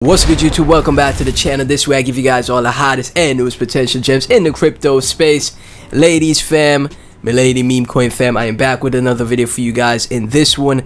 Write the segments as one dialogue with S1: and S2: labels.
S1: What's good, YouTube? Welcome back to the channel. This way I give you guys all the hottest and newest potential gems in the crypto space. Ladies fam, Milady meme coin fam, I am back with another video for you guys. In this one,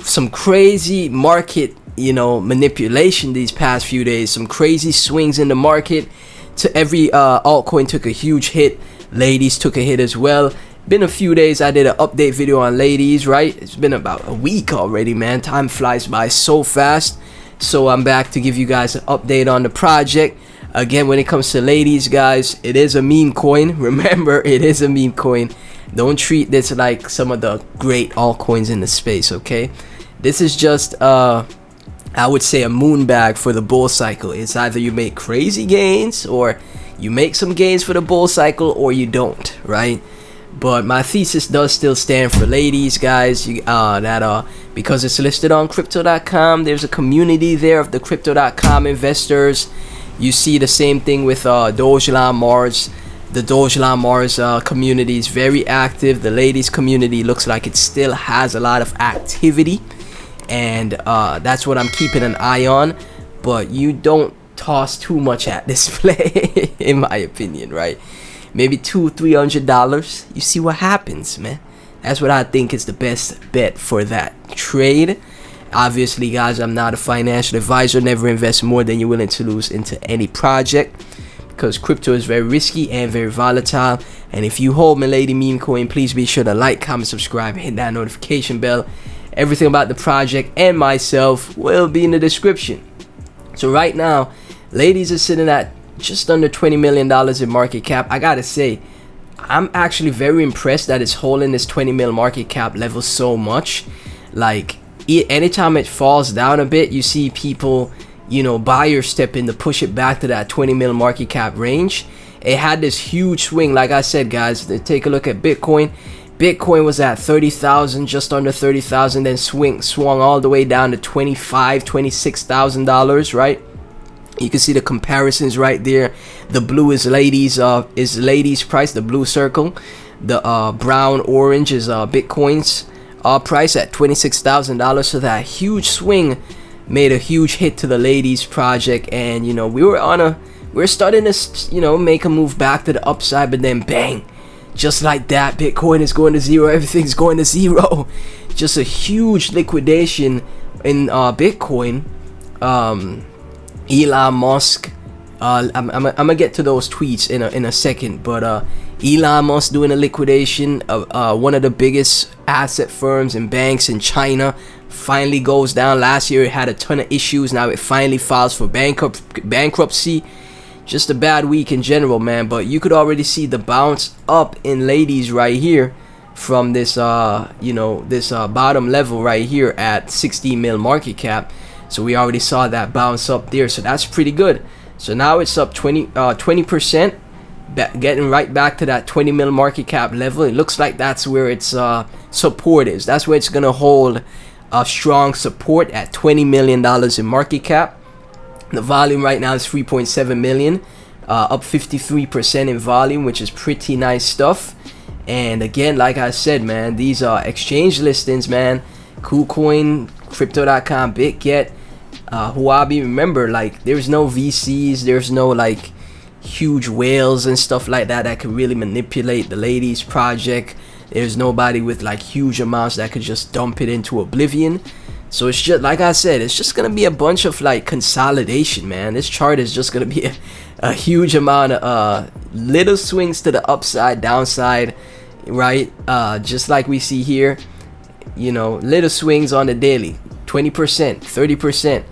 S1: some crazy market manipulation these past few days. Some crazy swings in the market. To every altcoin took a huge hit. Ladies took a hit as well. Been a few days. I did an update video on ladies, right? It's been about a week already, man. Time flies by so fast. So I'm back to give you guys an update on the project. Again, when it comes to ladies, guys, it is a meme coin. Remember, it is a meme coin. Don't treat this like some of the great altcoins in the space, okay? This is just I would say a moon bag for the bull cycle. It's either you make crazy gains or you make some gains for the bull cycle, or you don't, right? But my thesis does still stand for ladies, guys. Because it's listed on crypto.com, there's a community there of the crypto.com investors. You see the same thing with dogecoin Mars. The dogecoin Mars community is very active. The ladies community looks like it still has a lot of activity, and that's what I'm keeping an eye on. But you don't toss too much at this play, in my opinion, right? Maybe $200-300. You see what happens, man. That's what I think is the best bet for that trade. Obviously, guys, I'm not a financial advisor. Never invest more than you're willing to lose into any project, because crypto is very risky and very volatile. And if you hold Milady meme coin, please be sure to like, comment, subscribe, hit that notification bell. Everything about the project and myself will be in the description. So right now, ladies are sitting at just under $20 million in market cap. I gotta say, I'm actually very impressed that it's holding this 20 mil market cap level so much. Like, anytime it falls down a bit, you see people, buyers step in to push it back to that 20 mil market cap range. It had this huge swing. Like I said, guys, take a look at Bitcoin. Bitcoin was at 30,000, just under 30,000, then swung all the way down to $26,000, right? You can see the comparisons right there. The blue is ladies price, the blue circle. The brown orange is Bitcoin's price at $26,000. So that huge swing made a huge hit to the ladies project, and we're starting to make a move back to the upside, but then bang, just like that, Bitcoin is going to zero. Everything's going to zero. Just a huge liquidation in Bitcoin. Elon Musk, I'm gonna get to those tweets in a second, but Elon Musk doing a liquidation of one of the biggest asset firms and banks in China finally goes down. Last year it had a ton of issues. Now it finally files for bankruptcy. Just a bad week in general, man. But you could already see the bounce up in ladies right here from this bottom level right here at 16 mil market cap. So we already saw that bounce up there, so that's pretty good. So now it's up 20%, getting right back to that 20 mil market cap level. It looks like that's where its support is. That's where it's gonna hold a strong support at $20 million in market cap. The volume right now is 3.7 million, up 53% in volume, which is pretty nice stuff. And again, like I said, man, these are exchange listings, man. KuCoin, crypto.com, BitGet, Huobi. Remember, like, there's no VCs, there's no like huge whales and stuff like that could really manipulate the ladies project. There's nobody with like huge amounts that could just dump it into oblivion. So it's just, like I said, it's just gonna be a bunch of like consolidation, man. This chart is just gonna be a huge amount of little swings to the upside, downside, right? Just like we see here. Little swings on the daily, 20%, 30%,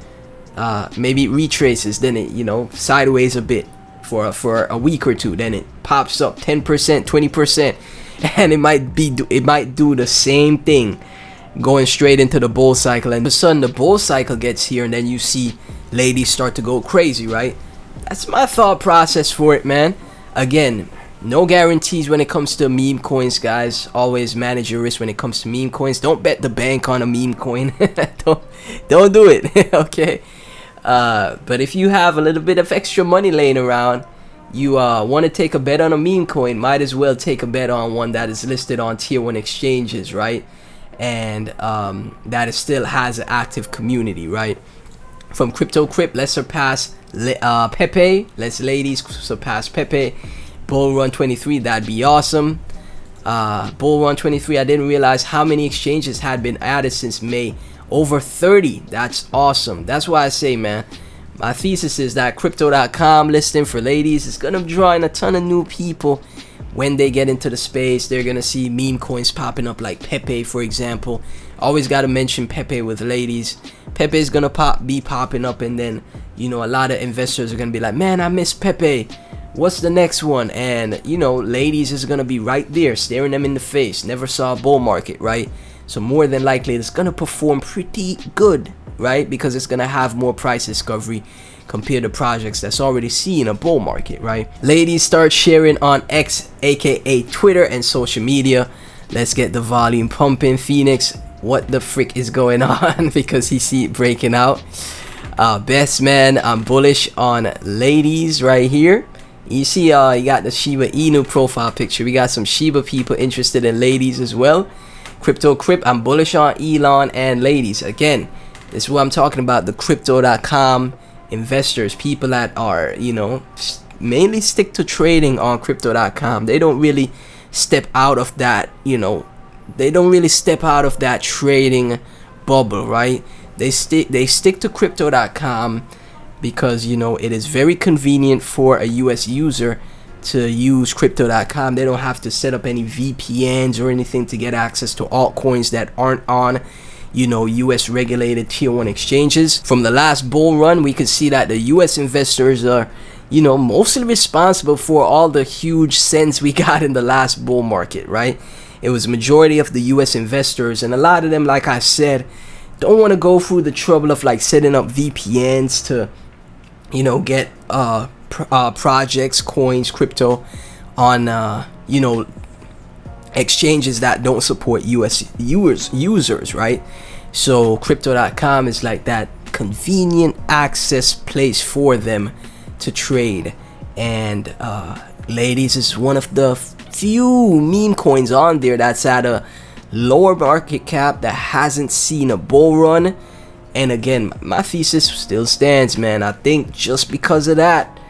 S1: maybe it retraces, then it sideways a bit for a week or two, then it pops up 10%, 20%, and it might do the same thing going straight into the bull cycle. And all of a sudden the bull cycle gets here, and then you see ladies start to go crazy, right? That's my thought process for it, man. Again, no guarantees when it comes to meme coins, guys. Always manage your risk when it comes to meme coins. Don't bet the bank on a meme coin. don't do it. Okay. But if you have a little bit of extra money laying around, you want to take a bet on a meme coin, might as well take a bet on one that is listed on tier 1 exchanges, right? And that still has an active community, right? from Crypto Crip. Let's surpass Pepe. Let's ladies surpass Pepe. Bull Run 23, that'd be awesome. Bull Run 23, I didn't realize how many exchanges had been added since May. Over 30. That's awesome. That's why I say, man, my thesis is that crypto.com listing for ladies is gonna draw in a ton of new people. When they get into the space, they're gonna see meme coins popping up like Pepe, for example. Always gotta mention Pepe with ladies. Pepe is gonna be popping up, and then, you know, a lot of investors are gonna be like, man, I miss Pepe. What's the next one? And, you know, ladies is gonna be right there, staring them in the face. Never saw a bull market, right? So more than likely, it's gonna perform pretty good, right? Because it's gonna have more price discovery compared to projects that's already seen a bull market, right? Ladies, start sharing on X, aka Twitter, and social media. Let's get the volume pumping. Phoenix, what the frick is going on? Because he see it breaking out. Best man, I'm bullish on ladies right here. You see, you got the Shiba Inu profile picture. We got some Shiba people interested in ladies as well. Crypto Crip, I'm bullish on Elon and ladies. Again, this is what I'm talking about. The crypto.com investors, people that are, you know, mainly stick to trading on crypto.com. They don't really step out of that, you know, they don't really step out of that trading bubble, right? They stick to crypto.com because, you know, it is very convenient for a US user to use crypto.com. They don't have to set up any VPNs or anything to get access to altcoins that aren't on, you know, US regulated tier 1 exchanges. From the last bull run, we could see that the US investors are, you know, mostly responsible for all the huge sends we got in the last bull market, right? It was majority of the US investors, and a lot of them, like I said, don't want to go through the trouble of like setting up VPNs to, you know, get projects, coins, crypto on you know, exchanges that don't support US users, right? So crypto.com is like that convenient access place for them to trade. And ladies is one of the few meme coins on there that's at a lower market cap, that hasn't seen a bull run. And again, my thesis still stands, man. I think just because of that,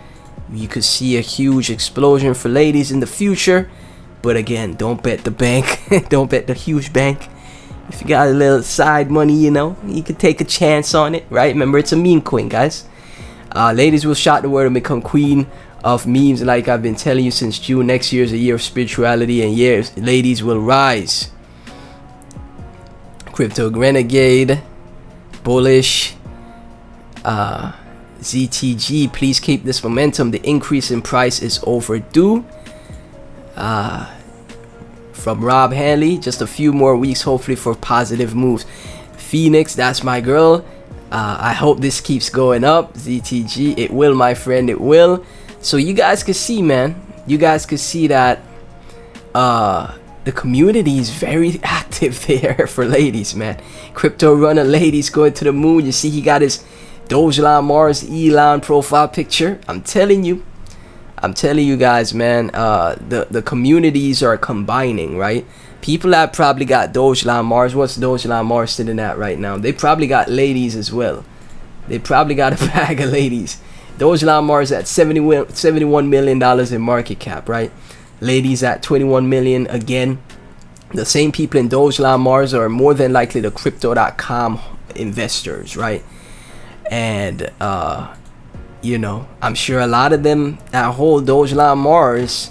S1: you could see a huge explosion for ladies in the future. But again, don't bet the bank. Don't bet the huge bank. If you got a little side money, you know, you could take a chance on it, right? Remember, it's a meme coin, guys. Ladies will shock the world and become queen of memes, like I've been telling you since June. Next year is a year of spirituality, and years ladies will rise. Crypto Renegade, bullish. ZTG, please keep this momentum. The increase in price is overdue. From Rob Hanley, just a few more weeks hopefully for positive moves. Phoenix, that's my girl. I hope this keeps going up. ZTG, it will, my friend, it will. So you guys can see, man, you guys can see that the community is very active there for ladies, man. Crypto runner ladies going to the moon. You see he got his Dogecoin Mars Elon profile picture. I'm telling you guys, man, the communities are combining, right? People that probably got Dogecoin Mars, what's Dogecoin Mars sitting at right now? They probably got ladies as well. They probably got a bag of ladies. Dogecoin Mars at $71 million in market cap, right? Ladies at 21 million. Again, the same people in Dogecoin Mars are more than likely the crypto.com investors, right? And you know, I'm sure a lot of them that hold Dogecoin Mars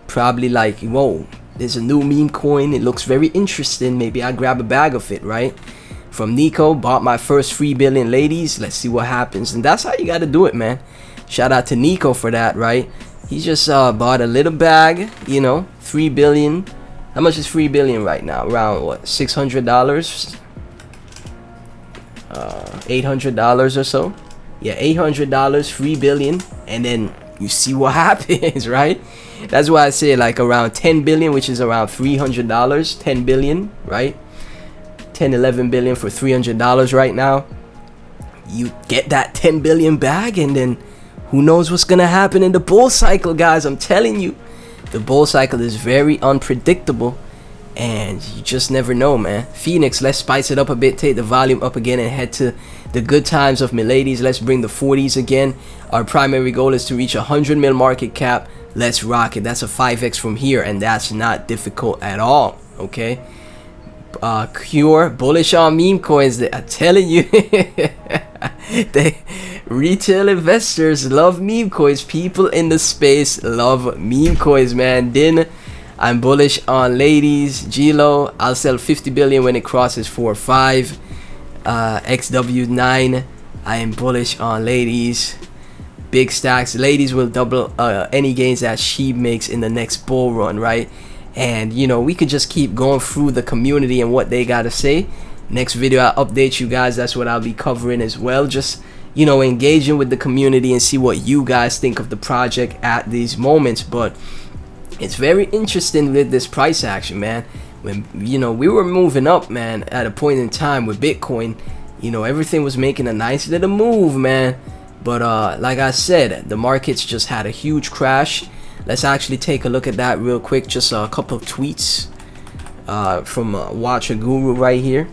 S1: probably like, whoa, there's a new meme coin, it looks very interesting, maybe I grab a bag of it, right? From Nico, bought my first 3 billion ladies, let's see what happens. And that's how you got to do it, man. Shout out to Nico for that, right? He just bought a little bag, you know, 3 billion. How much is 3 billion right now? Around what, $600, $800 or so. Yeah, $800, 3 billion, and then you see what happens, right? That's why I say like around 10 billion, which is around $300. 10 billion, right? 10-11 billion for $300 right now. You get that 10 billion bag, and then who knows what's gonna happen in the bull cycle, guys. I'm telling you, the bull cycle is very unpredictable, and you just never know, man. Phoenix, let's spice it up a bit, take the volume up again and head to the good times of Milady's. Let's bring the 40s again. Our primary goal is to reach 100 mil market cap. Let's rock it. That's a 5x from here, and that's not difficult at all. Okay, Cure, bullish on meme coins. I'm telling you. Retail investors love meme coins. People in the space love meme coins, man. Din, I'm bullish on ladies. Gilo, I'll sell 50 billion when it crosses 4 or 5. XW9, I am bullish on ladies. Big stacks, ladies will double any gains that she makes in the next bull run, right? And you know, we could just keep going through the community and what they gotta say. Next video I'll update you guys. That's what I'll be covering as well. Just, you know, engaging with the community and see what you guys think of the project at these moments. But it's very interesting with this price action, man. When, you know, we were moving up, man, at a point in time with Bitcoin, you know, everything was making a nice little move, man. But like I said, the markets just had a huge crash. Let's actually take a look at that real quick. Just a couple of tweets from Watcher Guru right here.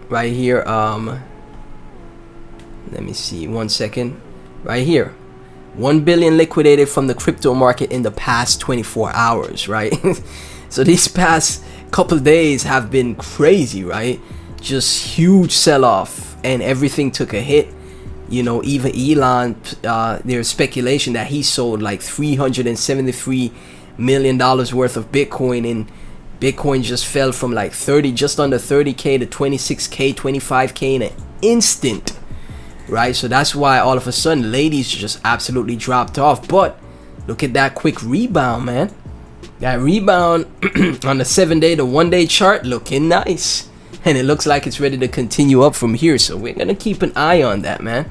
S1: Right here, let me see, 1 second. Right here, 1 billion liquidated from the crypto market in the past 24 hours, right? So these past couple days have been crazy, right? Just huge sell-off, and everything took a hit. You know, even Elon, there's speculation that he sold like $373 million worth of Bitcoin, and Bitcoin just fell from like just under 30k to 26k, 25k in an instant, right? So that's why all of a sudden ladies just absolutely dropped off. But look at that quick rebound, man. That rebound on the 7-day to 1-day chart looking nice, and it looks like it's ready to continue up from here. So we're gonna keep an eye on that, man.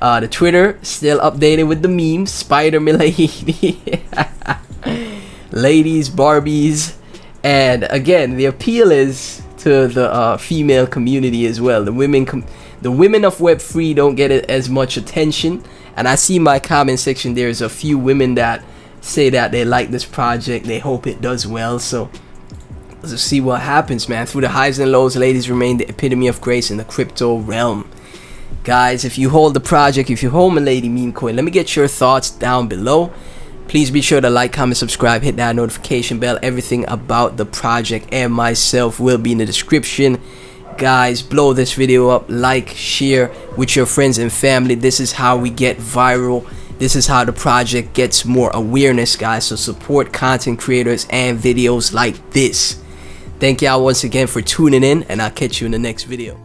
S1: The Twitter still updated with the memes. Spider Milady, ladies, Barbies. And again, the appeal is to the female community as well. The women of Web3 don't get it as much attention. And I see my comment section, there's a few women that say that they like this project, they hope it does well. So let's see what happens, man. Through the highs and lows, ladies remain the epitome of grace in the crypto realm. Guys, if you hold the project, if you hold Milady meme coin, let me get your thoughts down below. Please be sure to like, comment, subscribe, hit that notification bell. Everything about the project and myself will be in the description. Guys, blow this video up, like, share with your friends and family. This is how we get viral. This is how the project gets more awareness, guys. So support content creators and videos like this. Thank y'all once again for tuning in, and I'll catch you in the next video.